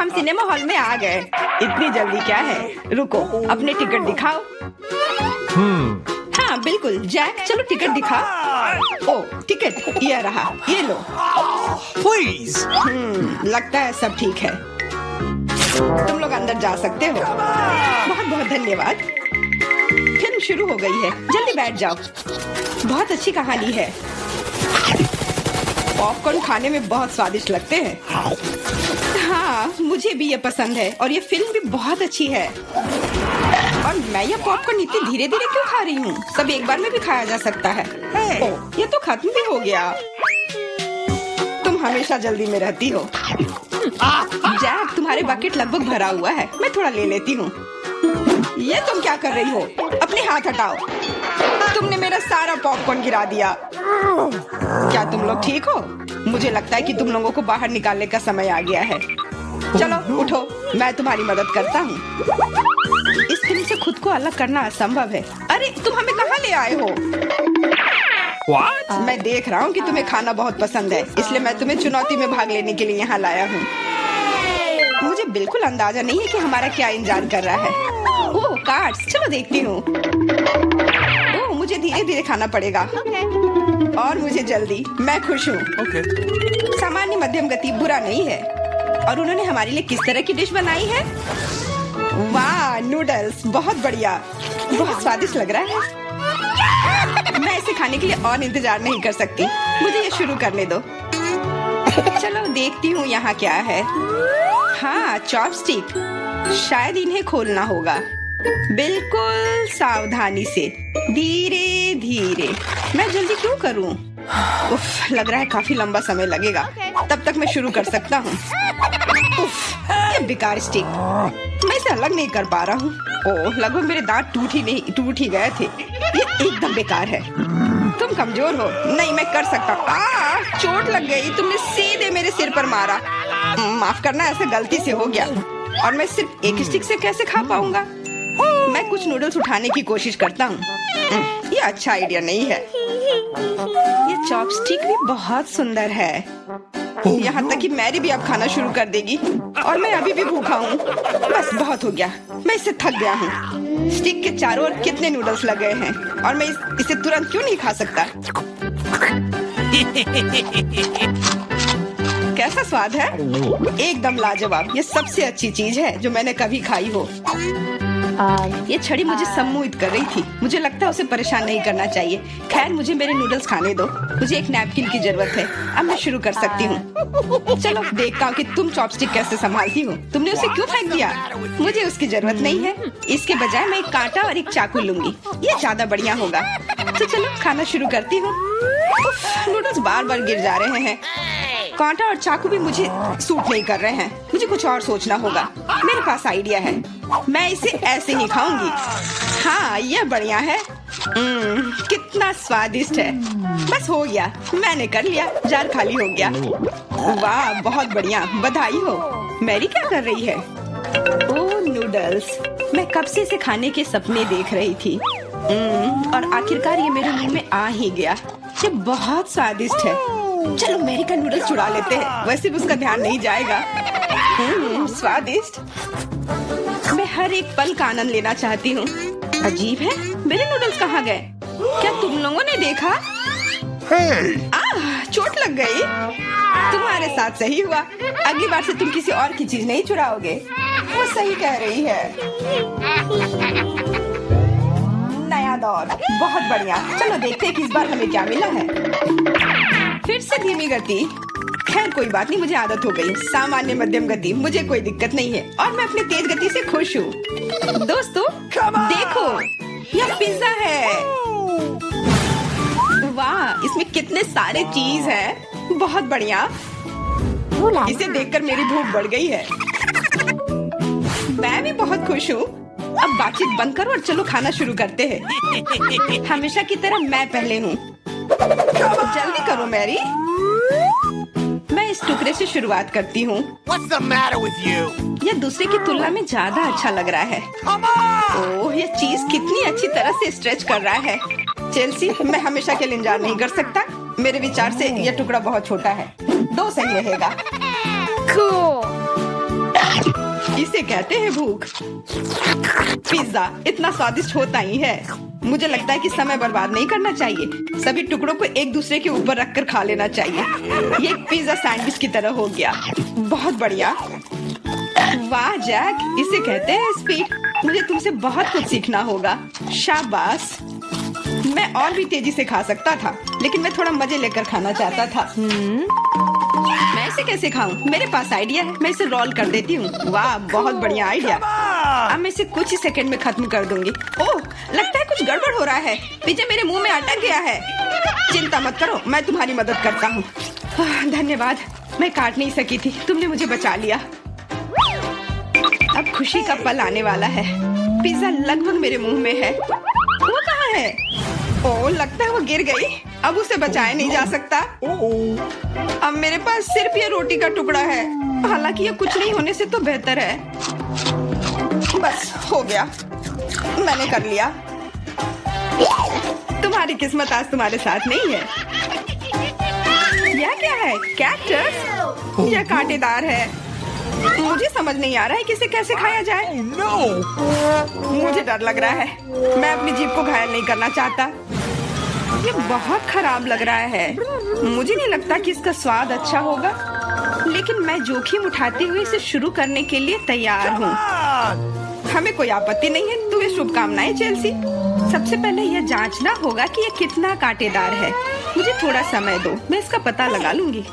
हम cinema hall में आ गए। इतनी जल्दी क्या है? रुको, अपने टिकट दिखाओ। हाँ बिल्कुल जैक, चलो टिकट दिखा। ओ टिकट ये रहा, ये लो। Please. लगता है सब ठीक है, तुम लोग अंदर जा सकते हो। बहुत बहुत धन्यवाद। फिल्म शुरू हो गई है, जल्दी बैठ जाओ। बहुत अच्छी कहानी है। पॉपकॉर्न खाने में बहुत स्वादिष्ट लगते हैं। हाँ मुझे भी ये पसंद है और ये फिल्म भी बहुत अच्छी है। और मैं ये पॉपकॉर्न इतनी धीरे धीरे क्यों खा रही हूँ? सब एक बार में भी खाया जा सकता है। ओह, ये तो खत्म भी हो गया। तुम हमेशा जल्दी में रहती हो। जैक, तुम्हारे बकेट लगभग भरा हुआ है, मैं थोड़ा ले लेती हूँ। ये तुम क्या कर रही हो? अपने हाथ हटाओ, तुमने मेरा सारा पॉपकॉर्न गिरा दिया। क्या तुम लोग ठीक हो? मुझे लगता है कि तुम लोगों को बाहर निकालने का समय आ गया है। चलो उठो, मैं तुम्हारी मदद करता हूँ। इस फिल्म से खुद को अलग करना असंभव है। अरे तुम हमें कहाँ ले आए हो? What? मैं देख रहा हूँ कि तुम्हें खाना बहुत पसंद है, इसलिए मैं तुम्हें चुनौती में भाग लेने के लिए यहाँ लाया हूँ। मुझे बिल्कुल अंदाजा नहीं है कि हमारा क्या इंतजार कर रहा है। ओह कार्ड्स, चलो देखती हूँ। ओह मुझे धीरे धीरे खाना पड़ेगा। और मुझे जल्दी, मैं खुश हूँ। Okay. सामान्य मध्यम गति बुरा नहीं है। और उन्होंने हमारे लिए किस तरह की डिश बनाई है? वाह नूडल्स, बहुत बढ़िया, बहुत स्वादिष्ट लग रहा है। मैं इसे खाने के लिए और इंतजार नहीं कर सकती, मुझे ये शुरू करने दो। चलो देखती हूँ यहाँ क्या है। हाँ चॉपस्टिक, शायद इन्हें खोलना होगा। बिल्कुल सावधानी से, धीरे धीरे। मैं जल्दी क्यों करूँ? उफ, लग रहा है काफी लंबा समय लगेगा। तब तक मैं शुरू कर सकता हूँ। उफ, ये बेकार स्टिक, मैं इसे अलग नहीं कर पा रहा हूँ। ओह, लगभग मेरे दांत टूट ही गए थे। ये एकदम बेकार है। तुम कमजोर हो। नहीं, मैं कर सकता हूँ। चोट लग गई, तुमने सीधे मेरे सिर पर मारा। माफ करना, ऐसे गलती से हो गया। और मैं सिर्फ एक स्टिक से कैसे खा पाऊंगा? मैं कुछ नूडल्स उठाने की कोशिश करता हूँ। ये अच्छा आइडिया नहीं है। ये चॉपस्टिक भी बहुत सुंदर है। यहाँ तक कि मैरी भी अब खाना शुरू कर देगी और मैं अभी भी भूखा हूँ। बस बहुत हो गया, मैं इससे थक गया हूँ। स्टिक के चारों ओर कितने नूडल्स लगे हैं और मैं इसे तुरंत क्यों नहीं खा सकता? कैसा स्वाद है? एकदम लाजवाब। ये सबसे अच्छी चीज है जो मैंने कभी खाई हो। ये छड़ी मुझे सम्मोहित कर रही थी। मुझे लगता है उसे परेशान नहीं करना चाहिए। खैर, मुझे मेरे नूडल्स खाने दो। मुझे एक नैपकिन की जरूरत है। अब मैं शुरू कर सकती हूँ। चलो देखता हूँ कि तुम चॉपस्टिक कैसे संभालती हो। तुमने उसे क्यों फेंक दिया? मुझे उसकी जरूरत नहीं है। इसके बजाय मैं एक कांटा और एक चाकू लूंगी, ये ज्यादा बढ़िया होगा। तो चलो खाना शुरू करती हूँ। नूडल्स बार बार गिर जा रहे हैं। कांटा और चाकू भी मुझे सूट नहीं कर रहे हैं। मुझे कुछ और सोचना होगा। मेरे पास आइडिया है। मैं इसे ऐसे ही खाऊंगी। हाँ, यह बढ़िया है। कितना स्वादिष्ट है। बस हो गया, मैंने कर लिया। जार खाली हो गया। वाह, बहुत बढ़िया, बधाई हो। मैरी क्या कर रही है? ओह नूडल्स, मैं कब से इसे खाने के सपने देख रही थी। और आखिरकार ये मेरे मुंह में आ ही गया। ये बहुत स्वादिष्ट है। चलो मैरी का नूडल्स चुरा लेते हैं, वैसे भी उसका ध्यान नहीं जाएगा। स्वादिष्ट। मैं हर एक पल का आनंद लेना चाहती हूँ। अजीब है, मेरे नूडल्स कहाँ गए? क्या तुम लोगों ने देखा? चोट लग गई। तुम्हारे साथ सही हुआ। अगली बार से तुम किसी और की चीज नहीं चुराओगे। वो सही कह रही है। नया दौर, बहुत बढ़िया। चलो देखते हैं कि इस बार हमें क्या मिला है। फिर से धीमी गति। खैर कोई बात नहीं, मुझे आदत हो गई। सामान्य मध्यम गति, मुझे कोई दिक्कत नहीं है और मैं अपनी तेज गति से खुश हूँ। दोस्तों देखो, यह पिज्जा है। वाह, इसमें कितने सारे चीज हैं। बहुत बढ़िया। इसे देखकर मेरी भूख बढ़ गई है। मैं भी बहुत खुश हूँ। अब बातचीत बंद करो और चलो खाना शुरू करते हैं। हमेशा की तरह मैं पहले हूँ। जल्दी करो मैरी। मैं इस टुकड़े से शुरुआत करती हूँ। What's the matter with you? यह दूसरे की तुलना में ज्यादा अच्छा लग रहा है। Come on! ओह, यह चीज कितनी अच्छी तरह से स्ट्रेच कर रहा है। चेल्सी, मैं हमेशा के लिए इंतजार नहीं कर सकता। मेरे विचार से यह टुकड़ा बहुत छोटा है। 2 सही रहेगा। Cool. इसे कहते हैं भूख। पिज्जा इतना स्वादिष्ट होता ही है। मुझे लगता है कि समय बर्बाद नहीं करना चाहिए। सभी टुकड़ों को एक दूसरे के ऊपर रखकर खा लेना चाहिए। ये एक पिज्जा सैंडविच की तरह हो गया। बहुत बढ़िया। वाह जैक, इसे कहते हैं स्पीड। मुझे तुमसे बहुत कुछ सीखना होगा। शाबाश। मैं और भी तेजी से खा सकता था, लेकिन मैं थोड़ा मजे लेकर खाना चाहता था। मैं इसे कैसे खाऊं? मेरे पास आइडिया है। मैं इसे रोल कर देती हूँ। वाह, बहुत बढ़िया आइडिया। अब मैं इसे कुछ ही सेकंड में खत्म कर दूंगी। ओह, लगता है कुछ गड़बड़ हो रहा है। पिज्जा मेरे मुंह में अटक गया है। चिंता मत करो, मैं तुम्हारी मदद करता हूँ। धन्यवाद। मैं काट नहीं सकी थी, तुमने मुझे बचा लिया। अब खुशी का पल आने वाला है। पिज्जा लगभग मेरे मुंह में है। वो कहाँ है? ओह, लगता है वो गिर गई। अब उसे बचाया नहीं जा सकता। अब मेरे पास सिर्फ ये रोटी का टुकड़ा है। हालांकि ये कुछ नहीं होने से तो बेहतर है। बस हो गया, मैंने कर लिया। तुम्हारी किस्मत आज तुम्हारे साथ नहीं है। यह क्या है? कैक्टस? यह कांटेदार है। मुझे समझ नहीं आ रहा है कि इसे कैसे खाया जाए। मुझे डर लग रहा है। मैं अपनी जीभ को घायल नहीं करना चाहता। ये बहुत खराब लग रहा है। मुझे नहीं लगता कि इसका स्वाद अच्छा होगा, लेकिन मैं जोखिम उठाते हुए इसे शुरू करने के लिए तैयार हूँ। हमें कोई आपत्ति नहीं है। तुम्हें शुभकामनाएं चेल्सी। सबसे पहले यह जांचना होगा कि यह कितना कांटेदार है। मुझे थोड़ा समय दो, मैं इसका पता लगा लूंगी।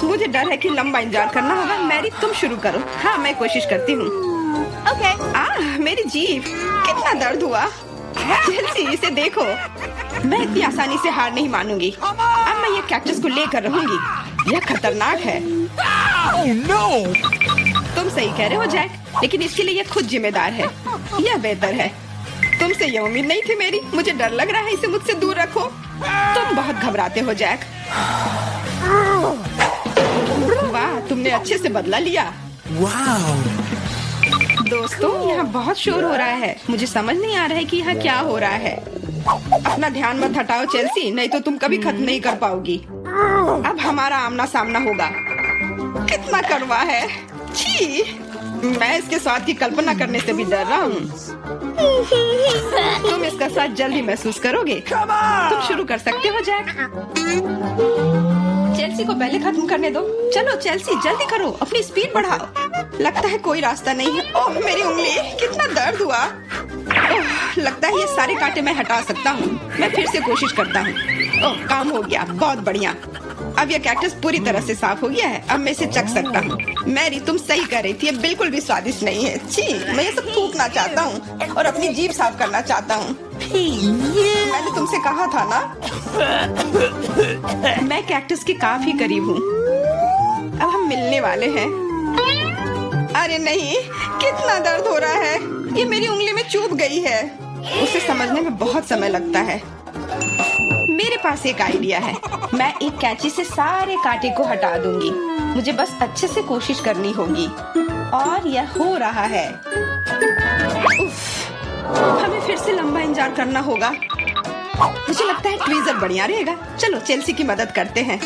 मुझे डर है कि लंबा इंतजार करना होगा। मैरी, तुम शुरू करो। हाँ, मैं कोशिश करती हूँ। ओके। मेरी जीभ, कितना दर्द हुआ। चेल्सी, इसे देखो। मैं इतनी आसानी से हार नहीं मानूंगी। अब मैं ये कैक्टस को लेकर रहूंगी। यह खतरनाक है। तुम सही कह रहे हो जैक, लेकिन इसके लिए यह खुद जिम्मेदार है। यह बेहतर है। तुमसे यह उम्मीद नहीं थी मेरी। मुझे डर लग रहा है। इसे मुझसे दूर रखो। तुम बहुत घबराते हो जैक। वाह, तुमने अच्छे से बदला लिया। दोस्तों, यहाँ बहुत शोर हो रहा है। मुझे समझ नहीं आ रहा है कि यहाँ क्या हो रहा है। अपना ध्यान मत हटाओ चेल्सी, नहीं तो तुम कभी खत्म नहीं कर पाओगी। अब हमारा आमना सामना होगा। कितना कड़वा है। छी, मैं इसके स्वाद की कल्पना करने से भी डर रहा हूँ। तुम इसका स्वाद जल्दी महसूस करोगे। तुम शुरू कर सकते हो जैक। चेल्सी को पहले खत्म करने दो। चलो चेल्सी, जल्दी करो, अपनी स्पीड बढ़ाओ। लगता है कोई रास्ता नहीं है। ओह, मेरी उंगली, कितना दर्द हुआ। ओह, लगता है ये सारे कांटे मैं हटा सकता हूँ। मैं फिर से कोशिश करता हूँ। ओह, काम हो गया। बहुत बढ़िया। अब यह कैक्टस पूरी तरह से साफ हो गया है। अब मैं इसे चख सकता हूँ। मैरी, तुम सही कह रही थी। ये बिल्कुल भी स्वादिष्ट नहीं है। छी, मैं ये सब थूकना चाहता हूँ और अपनी जीभ साफ करना चाहता हूँ। मैंने तुमसे कहा था ना। मैं कैक्टस के काफी करीब हूँ। अब हम मिलने वाले हैं। अरे नहीं, कितना दर्द हो रहा है। ये मेरी उंगली में चुभ गई है। उसे समझने में बहुत समय लगता है। मेरे पास एक आइडिया है। मैं एक कैंची से सारे कांटे को हटा दूंगी। मुझे बस अच्छे से कोशिश करनी होगी। और यह हो रहा है। उफ, हमें फिर से लंबा इंतजार करना होगा। मुझे लगता है ट्वीजर बढ़िया रहेगा। चलो चेल्सी की मदद करते हैं।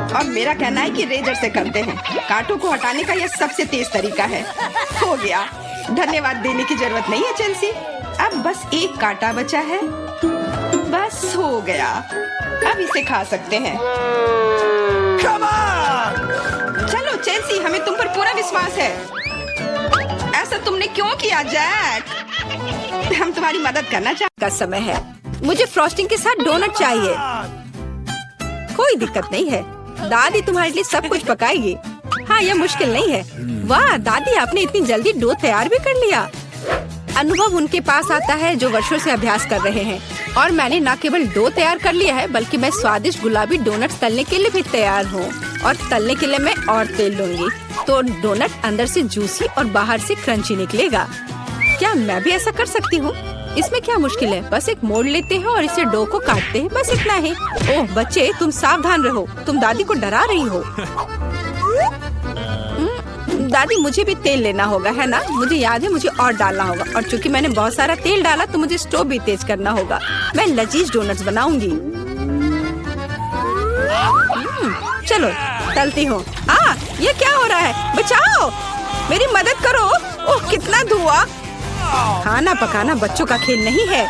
और मेरा कहना है कि रेजर से करते हैं। कांटों को हटाने का यह सबसे तेज तरीका है। हो गया। धन्यवाद देने की जरूरत नहीं है चेल्सी। अब बस एक कांटा बचा है। बस हो गया। अब इसे खा सकते हैं। चलो चेल्सी, हमें तुम पर पूरा विश्वास है। ऐसा तुमने क्यों किया जैक? हम तुम्हारी मदद करना चाहते। का समय है। मुझे फ्रॉस्टिंग के साथ डोनट चाहिए। कोई दिक्कत नहीं है, दादी तुम्हारे लिए सब कुछ पकाएगी। हाँ, यह मुश्किल नहीं है। वाह दादी, आपने इतनी जल्दी डो तैयार भी कर लिया। अनुभव उनके पास आता है जो वर्षों से अभ्यास कर रहे हैं। और मैंने न केवल डो तैयार कर लिया है, बल्कि मैं स्वादिष्ट गुलाबी डोनट्स तलने के लिए भी तैयार हूँ। और तलने के लिए मैं और तेल लूंगी, तो डोनट अंदर से जूसी और बाहर से क्रंची निकलेगा। क्या मैं भी ऐसा कर सकती हूँ? इसमें क्या मुश्किल है? बस एक मोड़ लेते हैं और इसे डो को काटते हैं, बस इतना ही। ओह बच्चे, तुम सावधान रहो, तुम दादी को डरा रही हो। दादी, मुझे भी तेल लेना होगा, है ना? मुझे याद है, मुझे और डालना होगा। और चूंकि मैंने बहुत सारा तेल डाला, तो मुझे स्टोव भी तेज करना होगा। मैं लजीज डोनट्स बनाऊंगी। चलो तलती हूँ। ये क्या हो रहा है? बचाओ! मेरी मदद करो। ओह कितना धुआं। खाना पकाना बच्चों का खेल नहीं है।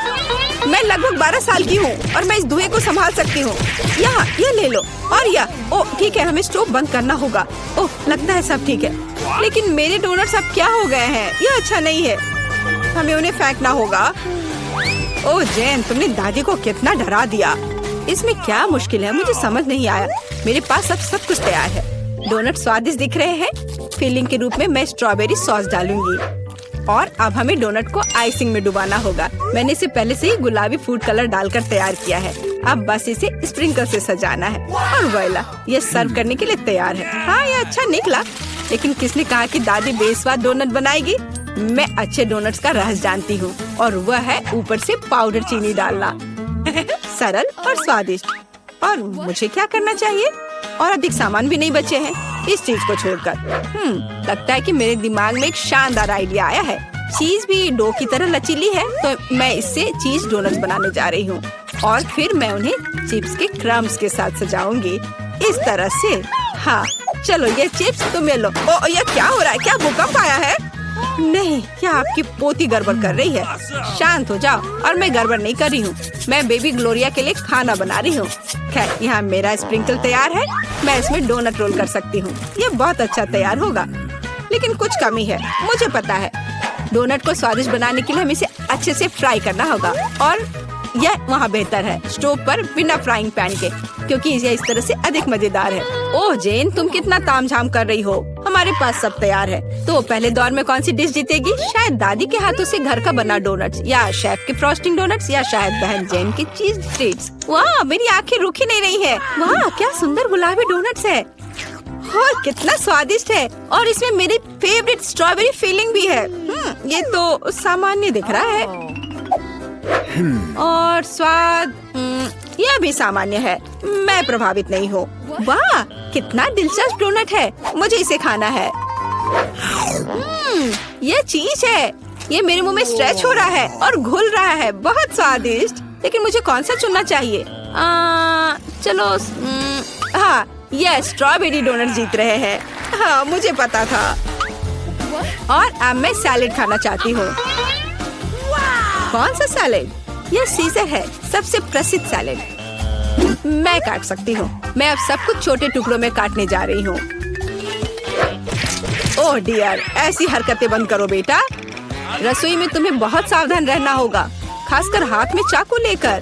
मैं लगभग 12 साल की हूँ और मैं इस धुएं को संभाल सकती हूँ। यहाँ ये ले लो और यह। ओह ठीक है, हमें स्टोव बंद करना होगा। ओह लगता है सब ठीक है, लेकिन मेरे डोनट्स अब क्या हो गए हैं? यह अच्छा नहीं है, हमें उन्हें फेंकना होगा। ओह जेन, तुमने दादी को कितना डरा दिया। इसमें क्या मुश्किल है, मुझे समझ नहीं आया। मेरे पास अब सब कुछ तैयार है। डोनट स्वादिष्ट दिख रहे हैं। फिलिंग के रूप में मैं स्ट्रॉबेरी सॉस डालूंगी और अब हमें डोनट को आइसिंग में डुबाना होगा। मैंने इसे पहले से ही गुलाबी फूड कलर डालकर तैयार किया है। अब बस इसे स्प्रिंकल से सजाना है और वोइला, ये सर्व करने के लिए तैयार है। हाँ ये अच्छा निकला, लेकिन किसने कहा कि दादी बेस्वाद डोनट बनाएगी? मैं अच्छे डोनट्स का रहस्य जानती हूँ और वह है ऊपर से पाउडर चीनी डालना। सरल और स्वादिष्ट। और मुझे क्या करना चाहिए? और अधिक सामान भी नहीं बचे हैं इस चीज को छोड़कर। लगता है कि मेरे दिमाग में एक शानदार आइडिया आया है। चीज भी डो की तरह लचीली है, तो मैं इससे चीज डोनट्स बनाने जा रही हूँ और फिर मैं उन्हें चिप्स के क्रम्स के साथ सजाऊंगी इस तरह से। हाँ चलो ये चिप्स तुम ले लो। ओ ये क्या हो रहा है? क्या भूकंप आया है? नहीं, क्या आपकी पोती गड़बड़ कर रही है? शांत हो जाओ। और मैं गड़बड़ नहीं कर रही हूँ, मैं बेबी ग्लोरिया के लिए खाना बना रही हूँ। खैर यहाँ मेरा स्प्रिंकल तैयार है, मैं इसमें डोनट रोल कर सकती हूँ। ये बहुत अच्छा तैयार होगा, लेकिन कुछ कमी है, मुझे पता है। डोनट को स्वादिष्ट बनाने के लिए हमें इसे अच्छे से फ्राई करना होगा और यह वहाँ बेहतर है स्टोव पर बिना फ्राइंग पैन के, क्योंकि यह इस तरह से अधिक मजेदार है। ओह जेन, तुम कितना तामझाम कर रही हो। हमारे पास सब तैयार है। तो पहले दौर में कौन सी डिश जीतेगी? शायद दादी के हाथों से घर का बना डोनट्स, या शेफ के फ्रॉस्टिंग डोनट्स, या शायद बहन जेन की चीज ट्रीट्स। वाह मेरी आंखें रुक ही नहीं रही है। वाह क्या सुंदर गुलाबी डोनट्स है और कितना स्वादिष्ट है। और इसमें मेरी फेवरेट स्ट्रॉबेरी फिलिंग भी है। ये तो सामान्य दिख रहा है और स्वाद यह भी सामान्य है। मैं प्रभावित नहीं हूँ। वाह कितना दिलचस्प डोनट है, मुझे इसे खाना है। यह चीज है, ये मेरे मुंह में स्ट्रेच हो रहा है और घुल रहा है। बहुत स्वादिष्ट, लेकिन मुझे कौन सा चुनना चाहिए? चलो हाँ यह स्ट्रॉबेरी डोनट जीत रहे हैं। हाँ मुझे पता था। और अब मैं सैलेड खाना चाहती हूँ। कौन सा सैलेड? यह सीजर है, सबसे प्रसिद्ध सैलेड। मैं काट सकती हूँ। मैं अब सब कुछ छोटे टुकड़ों में काटने जा रही हूँ। ओह डियर, ऐसी हरकतें बंद करो बेटा। रसोई में तुम्हें बहुत सावधान रहना होगा, खासकर हाथ में चाकू लेकर।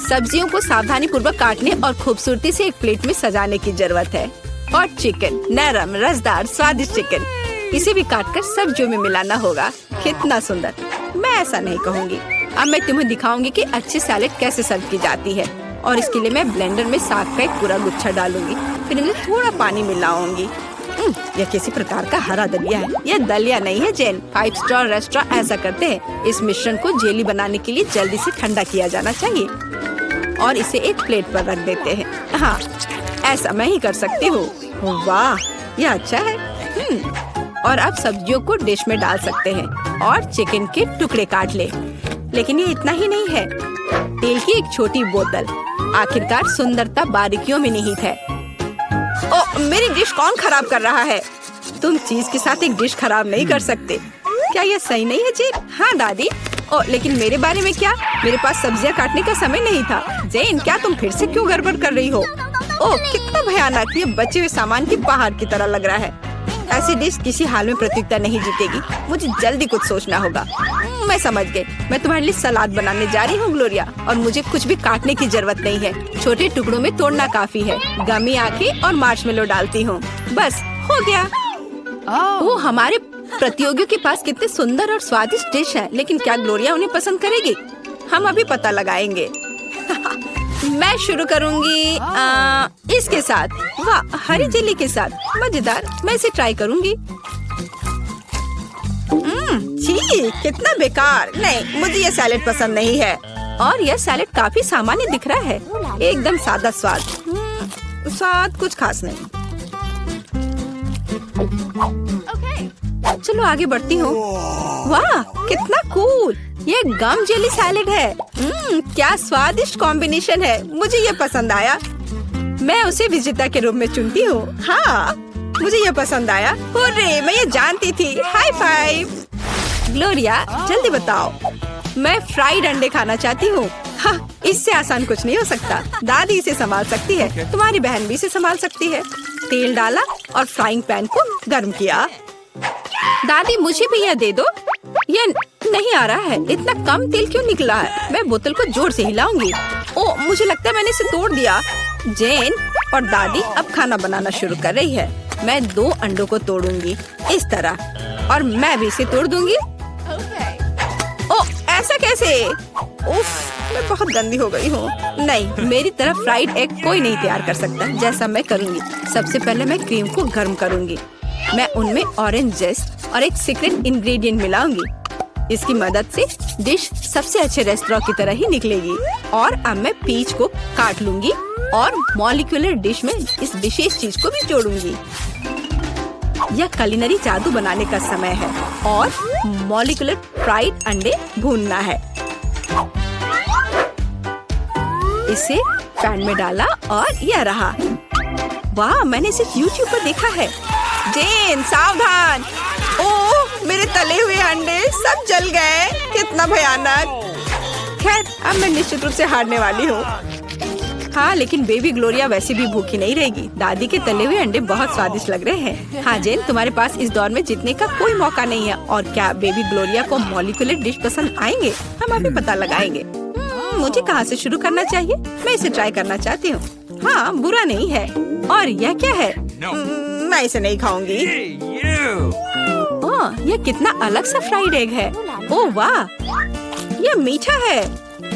सब्जियों को सावधानी पूर्वक काटने और खूबसूरती से एक प्लेट में सजाने की जरूरत है। और चिकन, नरम रसदार स्वादिष्ट चिकन, इसे भी काटकर सब्जियों में मिलाना होगा। कितना सुंदर। मैं ऐसा नहीं कहूँगी। अब मैं तुम्हें दिखाऊंगी कि अच्छी सैलेड कैसे सर्व की जाती है। और इसके लिए मैं ब्लेंडर में साग का एक पूरा गुच्छा डालूंगी, फिर इनमें थोड़ा पानी मिलाऊंगी। यह किसी प्रकार का हरा दलिया है। यह दलिया नहीं है जेन, 5 स्टार रेस्टोरेंट ऐसा करते हैं। इस मिश्रण को जेली बनाने के लिए जल्दी से ठंडा किया जाना चाहिए और इसे एक प्लेट पर रख देते हैं। हाँ ऐसा मैं ही कर सकती हूँ। वाह यह अच्छा है। और अब सब्जियों को डिश में डाल सकते हैं और चिकन के टुकड़े काट ले। लेकिन ये इतना ही नहीं है, तेल की एक छोटी बोतल। आखिरकार सुंदरता बारीकियों में निहित है। ओ मेरी डिश कौन खराब कर रहा है? तुम चीज के साथ एक डिश खराब नहीं कर सकते। क्या यह सही नहीं है जेन? हाँ दादी। ओ लेकिन मेरे बारे में क्या? मेरे पास सब्जियां काटने का समय नहीं था। जेन क्या तुम फिर से क्यों गड़बड़ कर रही हो? ओ कितना भयानक, ये बचे हुए सामान की पहाड़ की तरह लग रहा है। ऐसी डिश किसी हाल में प्रतियोगिता नहीं जीतेगी। मुझे जल्दी कुछ सोचना होगा। मैं समझ गई। मैं तुम्हारे लिए सलाद बनाने जा रही हूँ ग्लोरिया, और मुझे कुछ भी काटने की जरूरत नहीं है। छोटे टुकड़ों में तोड़ना काफी है। गमी आंखें और मार्शमेलो डालती हूँ, बस हो गया। वो हमारे प्रतियोगियों के पास कितने सुंदर और स्वादिष्ट डिश है, लेकिन क्या ग्लोरिया उन्हें पसंद करेगी? हम अभी पता लगाएंगे। मैं शुरू करूंगी इसके साथ। वाह हरी जेली के साथ, मजेदार। मैं इसे ट्राई करूंगी। छी कितना बेकार। नहीं मुझे ये सैलेड पसंद नहीं है। और यह सैलेड काफी सामान्य दिख रहा है, एकदम सादा स्वाद। स्वाद कुछ खास नहीं। चलो आगे बढ़ती हूँ। वाह कितना कूल, ये गम जेली सैलेड है। क्या स्वादिष्ट कॉम्बिनेशन है, मुझे ये पसंद आया। मैं उसे विजेता के रूप में चुनती हूँ। हाँ मुझे ये पसंद आया। हुर्रे, मैं ये जानती थी। High five. ग्लोरिया, जल्दी बताओ। मैं फ्राइड अंडे खाना चाहती हूँ। हाँ, इससे आसान कुछ नहीं हो सकता। दादी इसे संभाल सकती है, तुम्हारी बहन भी इसे संभाल सकती है। तेल डाला और फ्राइंग पैन को गर्म किया। दादी, मुझे भी यह दे दो। ये नहीं आ रहा है। इतना कम तेल क्यों निकला है? मैं बोतल को जोर से हिलाऊंगी। ओ, मुझे लगता है मैंने इसे तोड़ दिया। जेन और दादी अब खाना बनाना शुरू कर रही है। मैं 2 अंडों को तोड़ूंगी इस तरह, और मैं भी इसे तोड़ दूंगी। ओ, ऐसा कैसे? उफ, मैं बहुत गंदी हो गई हूँ। नहीं, मेरी तरफ फ्राइड एग कोई नहीं तैयार कर सकता जैसा मैं करूँगी। सबसे पहले मैं क्रीम को गर्म करूँगी। मैं उनमें ऑरेंज जेस्ट और एक सीक्रेट इंग्रेडिएंट मिलाऊंगी। इसकी मदद से डिश सबसे अच्छे रेस्टोरेंट की तरह ही निकलेगी। और अब मैं पीच को काट लूंगी और मॉलिक्यूलर डिश में इस विशेष चीज को भी जोड़ूंगी। यह कुलिनरी जादू बनाने का समय है और मॉलिक्यूलर फ्राइड अंडे भूनना है। इसे पैन में डाला और यह रहा। वाह, मैंने इसे YouTube पर देखा है। जेन, सावधान। ओह, मेरे तले हुए अंडे सब जल गए। कितना भयानक। खैर, अब मैं निश्चित रूप से हारने वाली हूँ। हाँ, लेकिन बेबी ग्लोरिया वैसे भी भूखी नहीं रहेगी। दादी के तले हुए अंडे बहुत स्वादिष्ट लग रहे हैं। हाँ जेन, तुम्हारे पास इस दौर में जीतने का कोई मौका नहीं है। और क्या बेबी ग्लोरिया को मॉलिक्यूलर डिश पसंद आएंगे? हम अभी पता लगाएंगे। मुझे कहाँ से शुरू करना चाहिए? मैं इसे ट्राई करना चाहती हूँ। हाँ, बुरा नहीं है। और यह क्या है? मैं इसे नहीं खाऊंगी। ओह, यह कितना अलग सा फ्राइड एग है। ओह वाह, यह मीठा है।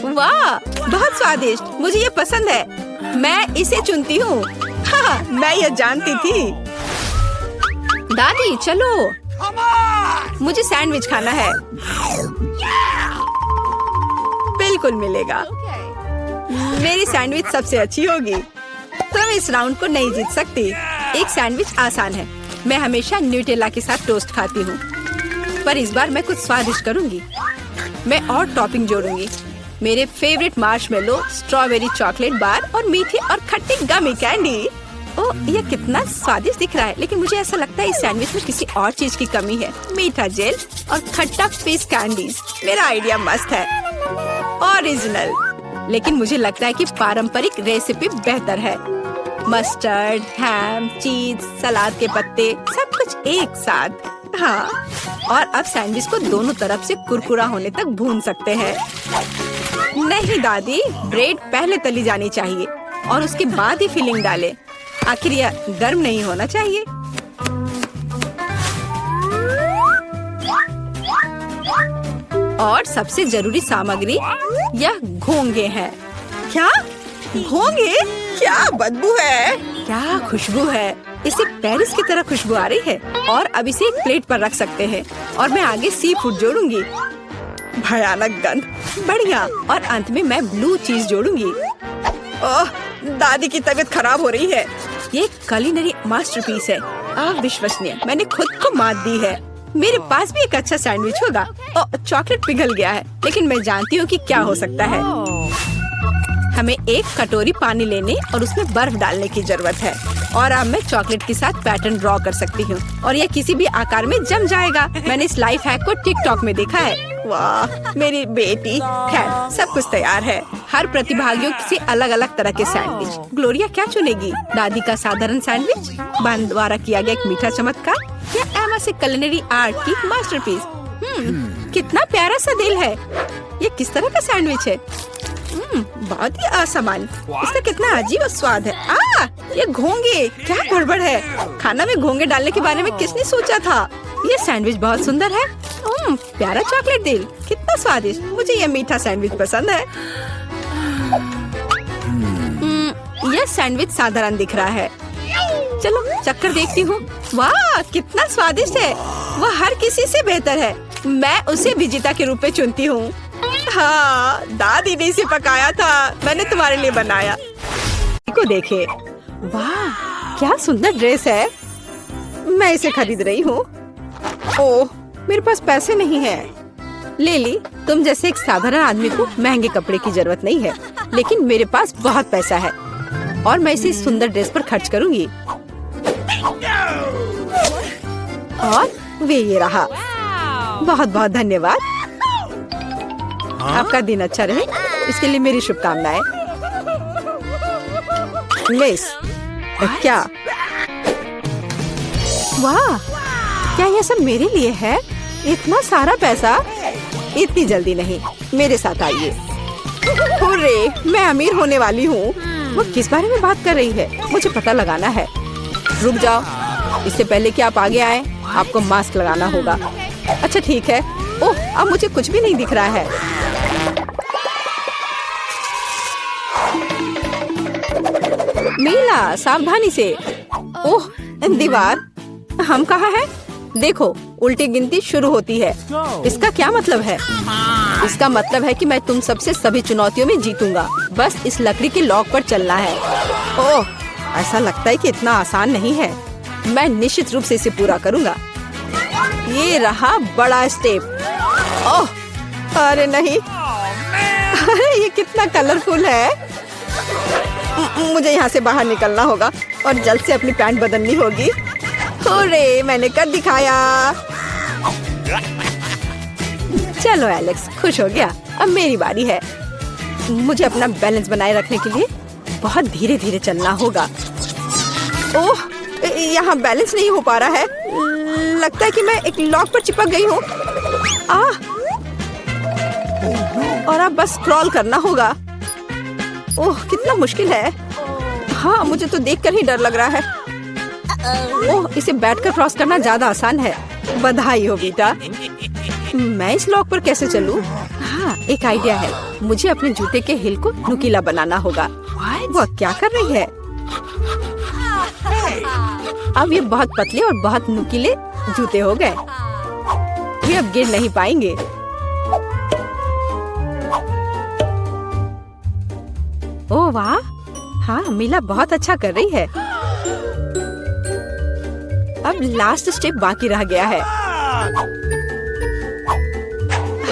वाह, बहुत स्वादिष्ट। मुझे ये पसंद है। मैं इसे चुनती हूँ। हाँ, मैं ये जानती थी। दादी, चलो, मुझे सैंडविच खाना है। बिल्कुल मिलेगा। मेरी सैंडविच सबसे अच्छी होगी। तुम इस राउंड को नहीं जीत सकती। एक सैंडविच आसान है। मैं हमेशा न्यूटेला के साथ टोस्ट खाती हूँ, पर इस बार मैं कुछ स्वादिष्ट करूँगी। मैं और टॉपिंग जोड़ूंगी। मेरे favourite marshmallow, strawberry chocolate bar और मीठी और खट्टी गमी कैंडी। ओह, यह कितना स्वादिष्ट दिख रहा है। लेकिन मुझे ऐसा लगता है इस सैंडविच में किसी और चीज की कमी है। मीठा जेल और खट्टा फिश कैंडीज। मेरा आइडिया मस्त है, ओरिजिनल। लेकिन मुझे लगता है कि पारंपरिक रेसिपी बेहतर है। मस्टर्ड, हैम, चीज, सलाद के पत्ते, सब कुछ एक साथ। हाँ, और अब सैंडविच को दोनों तरफ से कुरकुरा होने तक भून सकते हैं। नहीं दादी, ब्रेड पहले तली जानी चाहिए और उसके बाद ही फिलिंग डालें। आखिर यह गर्म नहीं होना चाहिए। और सबसे जरूरी सामग्री यह घोंगे हैं। क्या घोंगे? क्या बदबू है। क्या खुशबू है। इसे पेरिस की तरह खुशबू आ रही है। और अब इसे एक प्लेट पर रख सकते हैं और मैं आगे सी फूड जोड़ूंगी। भयानक गंध। बढ़िया। और अंत में मैं ब्लू चीज जोड़ूंगी। ओह, दादी की तबीयत खराब हो रही है। ये कुलिनरी मास्टरपीस है। अविश्वसनीय। मैंने खुद को मात दी है। मेरे पास भी एक अच्छा सैंडविच होगा। ओह, चॉकलेट पिघल गया है। लेकिन मैं जानती हूँ कि क्या हो सकता है। हमें एक कटोरी पानी लेने और उसमें बर्फ डालने की जरूरत है। और अब मैं चॉकलेट के साथ पैटर्न ड्रॉ कर सकती हूँ और यह किसी भी आकार में जम जाएगा। मैंने इस लाइफ हैक को टिकटॉक में देखा है। वाह, मेरी बेटी। खैर, सब कुछ तैयार है। हर प्रतिभागियों से अलग अलग तरह के सैंडविच। ग्लोरिया क्या चुनेगी? दादी का साधारण सैंडविच, बहन द्वारा किया गया एक मीठा चमत्कार, या एमा से कुलिनरी आर्ट की मास्टरपीस? कितना प्यारा सा दिल है। ये किस तरह का सैंडविच है? बहुत ही असामान्य। इसका कितना अजीब स्वाद है। ये घोंगे, क्या गड़बड़ है। खाना में घोंगे डालने के बारे में किसने सोचा था? ये सैंडविच बहुत सुंदर है। प्यारा चॉकलेट दिल, कितना स्वादिष्ट। मुझे ये मीठा सैंडविच पसंद है। यह सैंडविच साधारण दिख रहा है। चलो चक्कर देखती हूँ। वाह, कितना स्वादिष्ट है। वह हर किसी से बेहतर है। मैं उसे विजेता के रूप में चुनती हूँ। हाँ, दादी ने इसे पकाया था। मैंने तुम्हारे लिए बनाया। को देखे। वाह, क्या सुंदर ड्रेस है। मैं इसे खरीद रही हूँ। ओह, मेरे पास पैसे नहीं हैं। लेली, तुम जैसे एक साधारण आदमी को महंगे कपड़े की जरूरत नहीं है, लेकिन मेरे पास बहुत पैसा है और मैं इसे इस सुंदर ड्रेस पर खर्च करूँगी। और वे ये रहा। बहुत बहुत धन्यवाद। आपका दिन अच्छा रहे, इसके लिए मेरी शुभकामनाएं। मिस, क्या? वाह, क्या ये सब मेरे लिए है? इतना सारा पैसा? इतनी जल्दी नहीं, मेरे साथ आइए। हुर्रे, मैं अमीर होने वाली हूँ। वो किस बारे में बात कर रही है? मुझे पता लगाना है। रुक जाओ, इससे पहले कि आप आगे आए, आपको मास्क लगाना होगा। अच्छा ठीक है। ओह, अब मुझे कुछ भी नहीं दिख रहा है। मीला, सावधानी से। ओह, दीवार। हम कहाँ हैं? देखो, उल्टी गिनती शुरू होती है। इसका क्या मतलब है? इसका मतलब है कि मैं तुम सबसे सभी चुनौतियों में जीतूंगा। बस इस लकड़ी के लॉक पर चलना है। ओह, ऐसा लगता है कि इतना आसान नहीं है। मैं निश्चित रूप से इसे पूरा करूंगा। ये रहा बड़ा स्टेप। ओह, अरे नहीं। अरे ये कितना कलरफुल है। मुझे यहाँ से बाहर निकलना होगा और जल्द से अपनी पैंट बदलनी होगी। अरे मैंने कर दिखाया। चलो एलेक्स, खुश हो गया। अब मेरी बारी है। मुझे अपना बैलेंस बनाए रखने के लिए बहुत धीरे धीरे चलना होगा। ओह, यहाँ बैलेंस नहीं हो पा रहा है। लगता है कि मैं एक लॉक पर चिपक गई हूँ। और अब बस क्रॉल करना होगा। ओह, कितना मुश्किल है। हाँ, मुझे तो देखकर ही डर लग रहा है। ओह, इसे बैठकर क्रॉस करना ज्यादा आसान है। बधाई हो बेटा। मैं इस लॉक पर कैसे चलूं? हाँ, एक आइडिया है। मुझे अपने जूते के हिल को नुकीला बनाना होगा। वो क्या कर रही है? अब ये बहुत पतले और बहुत नुकीले जूते हो गए। ये अब गिर नहीं पाएंगे। ओह वाह, हाँ मीला बहुत अच्छा कर रही है। अब लास्ट स्टेप बाकी रह गया है।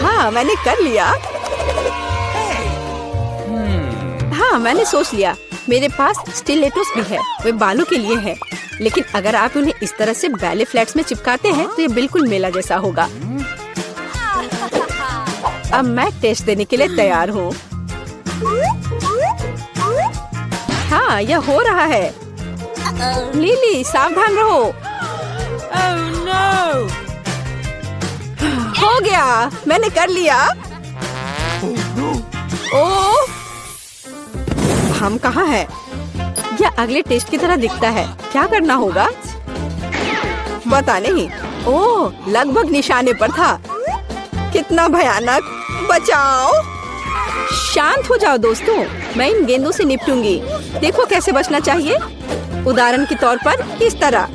हाँ, मैंने कर लिया। हाँ, मैंने सोच लिया। मेरे पास स्टिलेटोस भी है। वे बालों के लिए है, लेकिन अगर आप उन्हें इस तरह से बैले फ्लैट्स में चिपकाते हैं तो ये बिल्कुल मेला जैसा होगा। अब मैं टेस्ट देने के लिए तैयार हूँ। हाँ, यह हो रहा है। लिली, सावधान रहो। Oh no! हो गया, मैंने कर लिया। ओह, हम कहाँ हैं? यह अगले टेस्ट की तरह दिखता है। क्या करना होगा? पता नहीं। ओह, लगभग निशाने पर था। कितना भयानक। बचाओ। शांत हो जाओ दोस्तों, मैं इन गेंदों से निपटूंगी। देखो कैसे बचना चाहिए। उदाहरण के तौर पर इस तरह।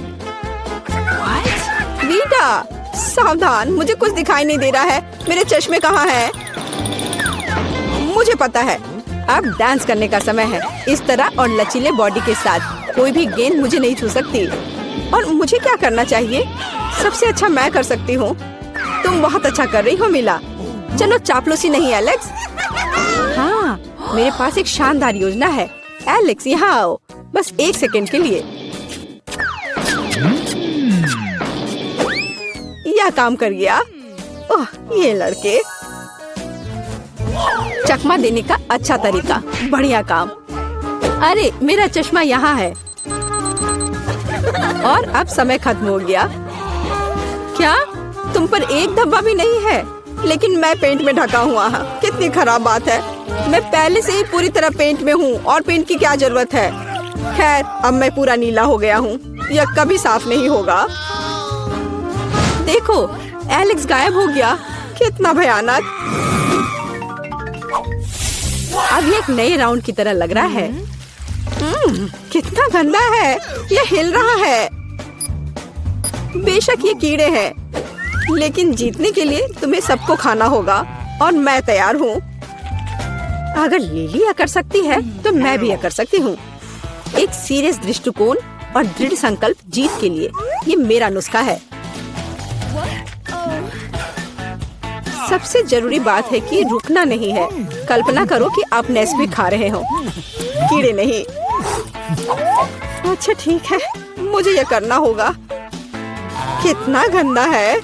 वीटा, सावधान, मुझे कुछ दिखाई नहीं दे रहा है। मेरे चश्मे कहाँ हैं? मुझे पता है। अब डांस करने का समय है। इस तरह और लचीले बॉडी के साथ कोई भी गेंद मुझे नहीं छू सकती। और मुझे क्या करना चाहिए? सबसे अच्छा मैं कर सकती हूँ। तुम बहुत अच्छा कर रही हो मीला। चलो चापलूसी नहीं एलेक्स। हाँ, मेरे पास एक शानदार योजना है। एलेक्स, यहाँ आओ, बस 1 सेकंड के लिए। यह काम कर गया। ओह, ये लड़के। चकमा देने का अच्छा तरीका। बढ़िया काम। अरे, मेरा चश्मा यहाँ है। और अब समय खत्म हो गया। क्या तुम पर एक धब्बा भी नहीं है? लेकिन मैं पेंट में ढका हुआ हूँ। कितनी खराब बात है। मैं पहले से ही पूरी तरह पेंट में हूँ और पेंट की क्या जरूरत है। खैर, अब मैं पूरा नीला हो गया हूँ। यह कभी साफ नहीं होगा। देखो, एलेक्स गायब हो गया। कितना भयानक। अब ये एक नए राउंड की तरह लग रहा है। कितना गंदा है। यह हिल रहा है। बेशक ये कीड़े हैं, लेकिन जीतने के लिए तुम्हें सबको खाना होगा और मैं तैयार हूँ। अगर लिली यह कर सकती है तो मैं भी यह कर सकती हूँ। एक सीरियस दृष्टिकोण और दृढ़ संकल्प जीत के लिए। ये मेरा नुस्खा है। सबसे जरूरी बात है कि रुकना नहीं है। कल्पना करो कि आप नेस्क्विक खा रहे हो, कीड़े नहीं। अच्छा ठीक है, मुझे यह करना होगा। कितना गंदा है।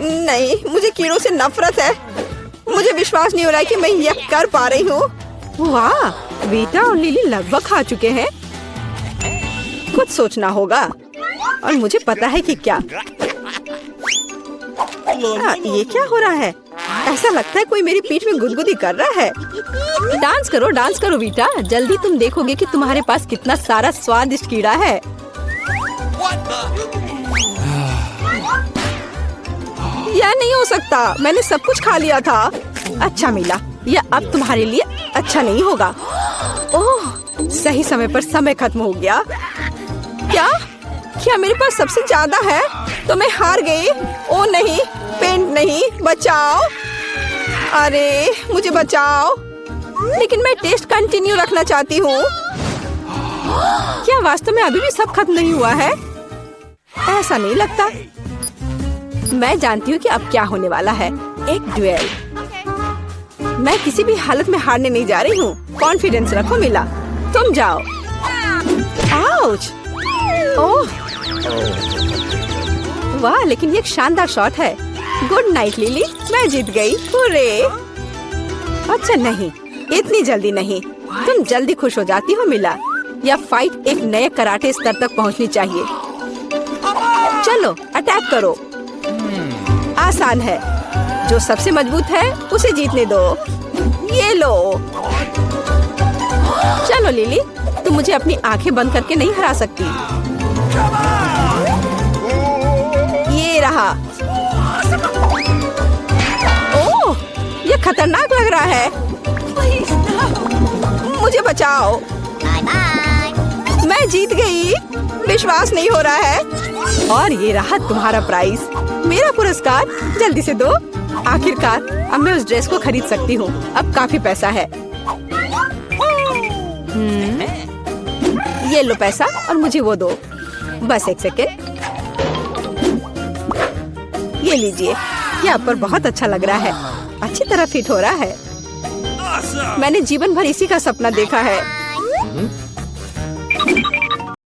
नहीं, मुझे कीड़ों से नफरत है। मुझे विश्वास नहीं हो रहा है कि मैं यह कर पा रही हूँ। वाह, वीटा और लिली लगभग खा चुके हैं। कुछ सोचना होगा और मुझे पता है कि क्या। ये क्या हो रहा है? ऐसा लगता है कोई मेरी पीठ में गुदगुदी कर रहा है। डांस करो वीटा। जल्दी तुम देखोगे कि तुम्हारे पास कितना सारा स्वादिष्ट कीड़ा है। यह नहीं हो सकता, मैंने सब कुछ खा लिया था। अच्छा मिला, यह अब तुम्हारे लिए अच्छा नहीं होगा। ओह, सही समय पर समय खत्म हो गया। क्या मेरे पास सबसे ज्यादा है? तो मैं हार गई। ओ नहीं, पेंट नहीं, बचाओ। अरे मुझे बचाओ। लेकिन मैं टेस्ट कंटिन्यू रखना चाहती हूँ। क्या वास्तव में अभी भी सब खत्म नहीं हुआ है? ऐसा नहीं लगता। मैं जानती हूँ कि अब क्या होने वाला है। एक ड्यूएल। मैं किसी भी हालत में हारने नहीं जा रही हूँ। कॉन्फिडेंस रखो मिला। तुम जाओ। आउच! ओह वाह, लेकिन ये एक शानदार शॉट है। गुड नाइट लिली, मैं जीत गई। हुर्रे! अच्छा नहीं, इतनी जल्दी नहीं। तुम जल्दी खुश हो जाती हो मिला। यह फाइट एक नए कराटे स्तर तक पहुंचनी चाहिए। चलो अटैक करो। आसान है। जो सबसे मजबूत है उसे जीतने दो। ये लो। चलो लिली, तुम मुझे अपनी आंखें बंद करके नहीं हरा सकती। ये रहा। ओह, ये खतरनाक लग रहा है। मुझे बचाओ। मैं जीत गई। विश्वास नहीं हो रहा है। और ये रहा तुम्हारा प्राइज, मेरा पुरस्कार। जल्दी से दो। आखिरकार अब मैं उस ड्रेस को खरीद सकती हूँ। अब काफी पैसा है। ये लो पैसा और मुझे वो दो। बस एक सेकेंड। ये लीजिए। ये आप पर बहुत अच्छा लग रहा है। अच्छी तरह फिट हो रहा है। मैंने जीवन भर इसी का सपना देखा है।